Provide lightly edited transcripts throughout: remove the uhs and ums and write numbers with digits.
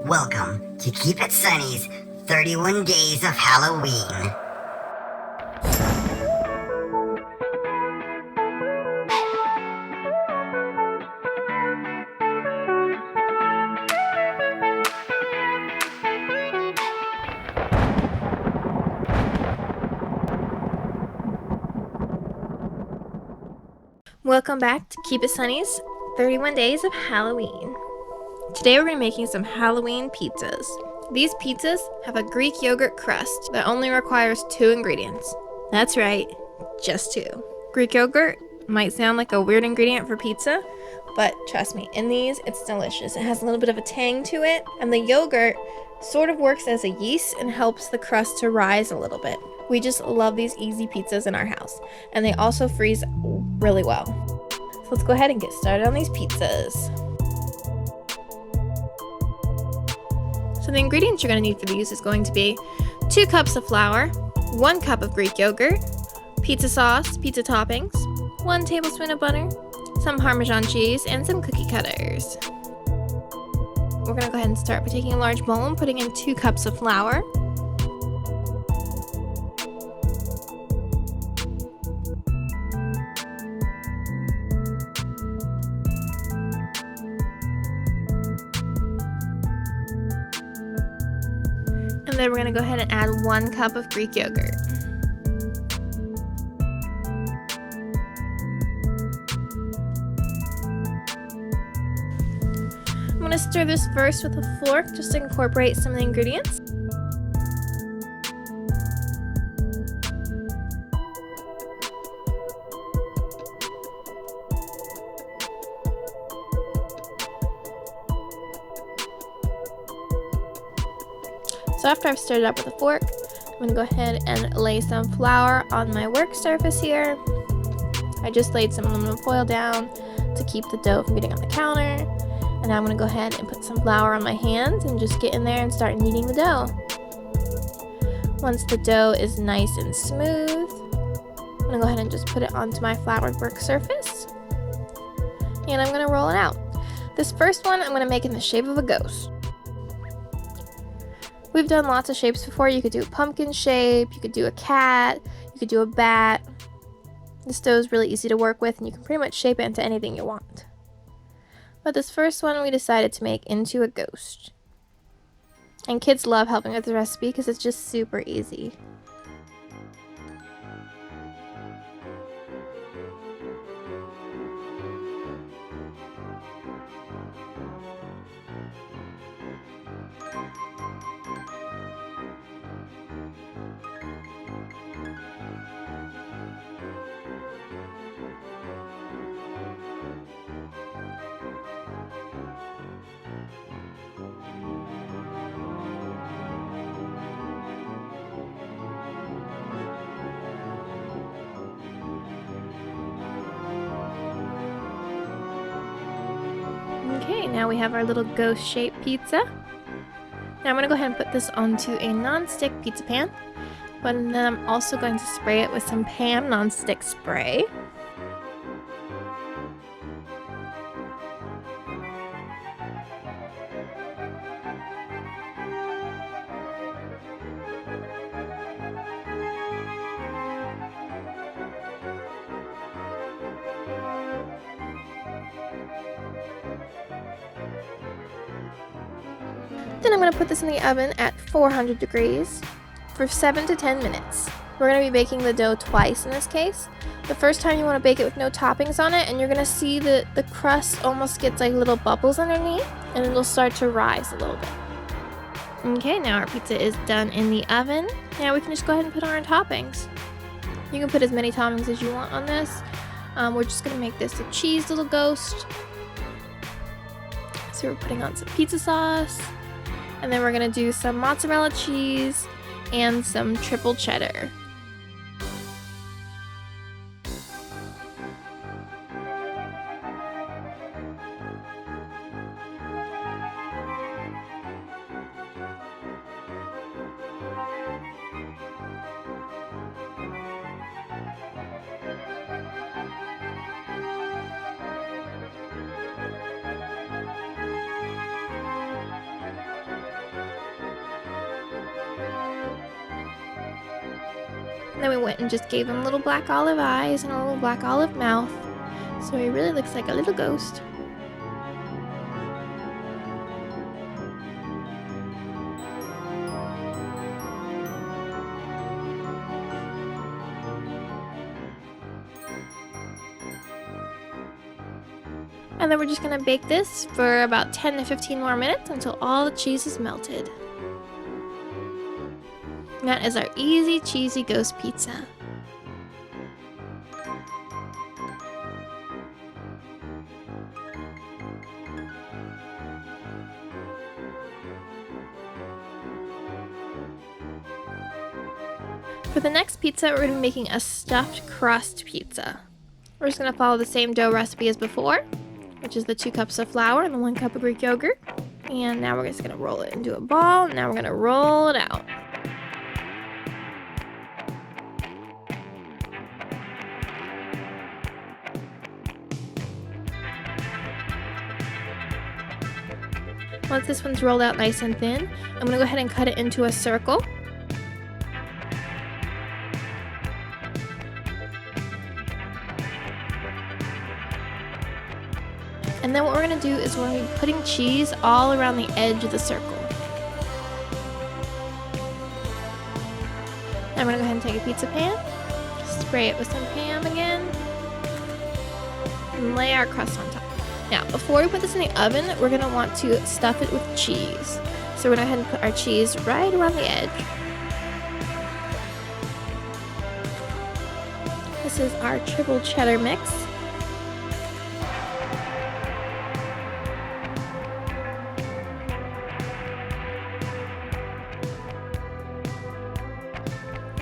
Welcome to Keep It Sunny's 31 Days of Halloween. Welcome back to Keep It Sunny's 31 Days of Halloween. Today we're going to be making some Halloween pizzas. These pizzas have a Greek yogurt crust that only requires 2 ingredients. That's right, just 2. Greek yogurt might sound like a weird ingredient for pizza, but trust me, in these it's delicious. It has a little bit of a tang to it, and the yogurt sort of works as a yeast and helps the crust to rise a little bit. We just love these easy pizzas in our house, and they also freeze really well. So let's go ahead and get started on these pizzas. So the ingredients you're going to need for these is going to be 2 cups of flour, 1 cup of Greek yogurt, pizza sauce, pizza toppings, 1 tablespoon of butter, some Parmesan cheese, and some cookie cutters. We're going to go ahead and start by taking a large bowl and putting in 2 cups of flour. And then we're going to go ahead and add 1 cup of Greek yogurt. I'm going to stir this first with a fork just to incorporate some of the ingredients. So after I've stirred it up with a fork, I'm going to go ahead and lay some flour on my work surface here. I just laid some aluminum foil down to keep the dough from getting on the counter. And now I'm going to go ahead and put some flour on my hands and just get in there and start kneading the dough. Once the dough is nice and smooth, I'm going to go ahead and just put it onto my floured work surface. And I'm going to roll it out. This first one I'm going to make in the shape of a ghost. We've done lots of shapes before. You could do a pumpkin shape, you could do a cat, you could do a bat. This dough is really easy to work with and you can pretty much shape it into anything you want. But this first one we decided to make into a ghost. And kids love helping with the recipe because it's just super easy. Okay, now we have our little ghost-shaped pizza. Now I'm going to go ahead and put this onto a non-stick pizza pan, but then I'm also going to spray it with some Pam non-stick spray. Then I'm going to put this in the oven at 400 degrees for 7 to 10 minutes. We're going to be baking the dough twice in this case. The first time you want to bake it with no toppings on it, and you're going to see that the crust almost gets like little bubbles underneath, and it'll start to rise a little bit. Okay, now our pizza is done in the oven. Now we can just go ahead and put on our toppings. You can put as many toppings as you want on this. We're just going to make this a cheese little ghost. So we're putting on some pizza sauce. And then we're going to do some mozzarella cheese and some triple cheddar. And then we went and just gave him little black olive eyes and a little black olive mouth. So he really looks like a little ghost. And then we're just gonna bake this for about 10 to 15 more minutes until all the cheese is melted. And that is our easy, cheesy ghost pizza. For the next pizza, we're going to be making a stuffed crust pizza. We're just going to follow the same dough recipe as before, which is the 2 cups of flour and the 1 cup of Greek yogurt. And now we're just going to roll it into a ball. And now we're going to roll it out. Once this one's rolled out nice and thin, I'm going to go ahead and cut it into a circle. And then what we're going to do is we're going to be putting cheese all around the edge of the circle. Now I'm going to go ahead and take a pizza pan, spray it with some ham again, and lay our crust on top. Now, before we put this in the oven, we're going to want to stuff it with cheese. So we're going to go ahead and put our cheese right around the edge. This is our triple cheddar mix.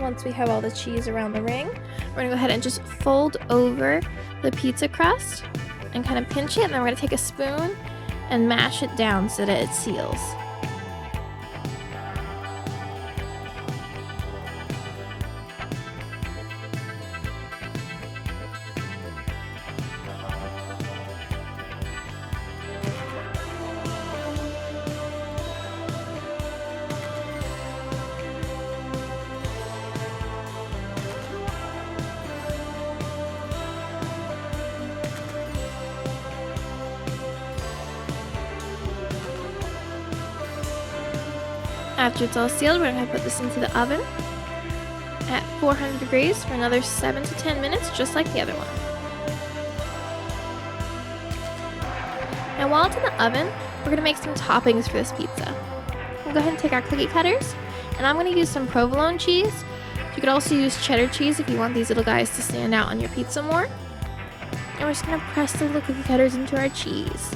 Once we have all the cheese around the ring, we're going to go ahead and just fold over the pizza crust and kind of pinch it, and then we're going to take a spoon and mash it down so that it seals. After it's all sealed, we're going to put this into the oven at 400 degrees for another 7 to 10 minutes, just like the other one. Now while it's in the oven, we're going to make some toppings for this pizza. We'll go ahead and take our cookie cutters, and I'm going to use some provolone cheese. You could also use cheddar cheese if you want these little guys to stand out on your pizza more. And we're just going to press the little cookie cutters into our cheese.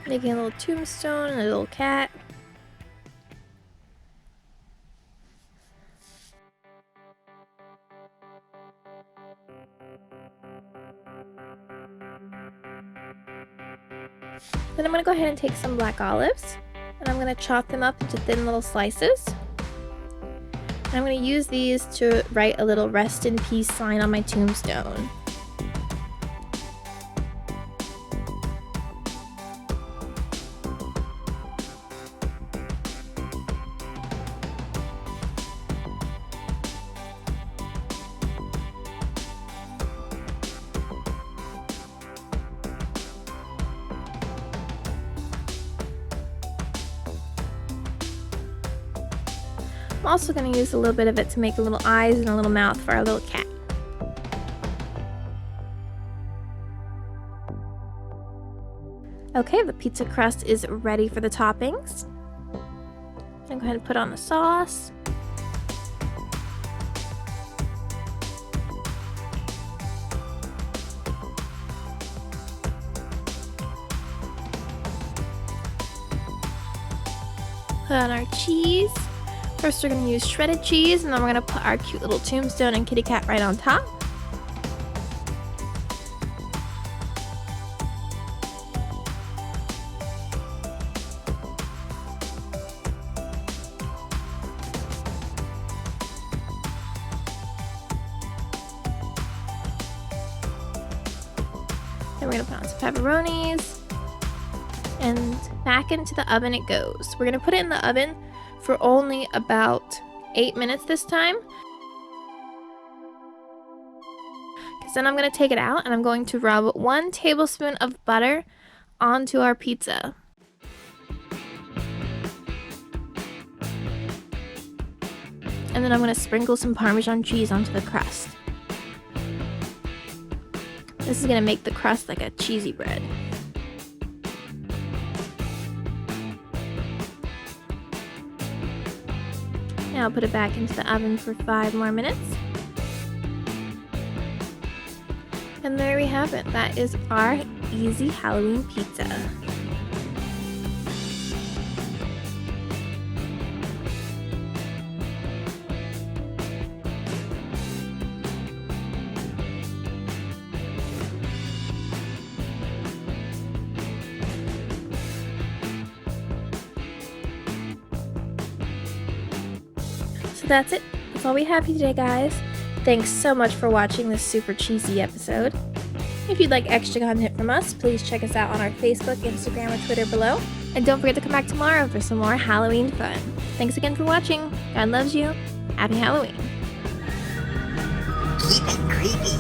Making a little tombstone and a little cat. Then I'm going to go ahead and take some black olives, and I'm going to chop them up into thin little slices. And I'm going to use these to write a little rest in peace sign on my tombstone. I'm also going to use a little bit of it to make little eyes and a little mouth for our little cat. Okay, the pizza crust is ready for the toppings. I'm going to go ahead and put on the sauce. Put on our cheese. First we're going to use shredded cheese, and then we're going to put our cute little tombstone and kitty cat right on top. Then we're going to put on some pepperonis. And back into the oven it goes. We're gonna put it in the oven for only about 8 minutes this time. Because then I'm gonna take it out and I'm going to rub 1 tablespoon of butter onto our pizza. And then I'm gonna sprinkle some Parmesan cheese onto the crust. This is gonna make the crust like a cheesy bread. Now I'll put it back into the oven for 5 more minutes. And there we have it. That is our easy Halloween pizza. So that's it. That's all we have for you today, guys. Thanks so much for watching this super cheesy episode. If you'd like extra content from us, please check us out on our Facebook, Instagram, or Twitter below. And don't forget to come back tomorrow for some more Halloween fun. Thanks again for watching. God loves you. Happy Halloween. Keep it creepy.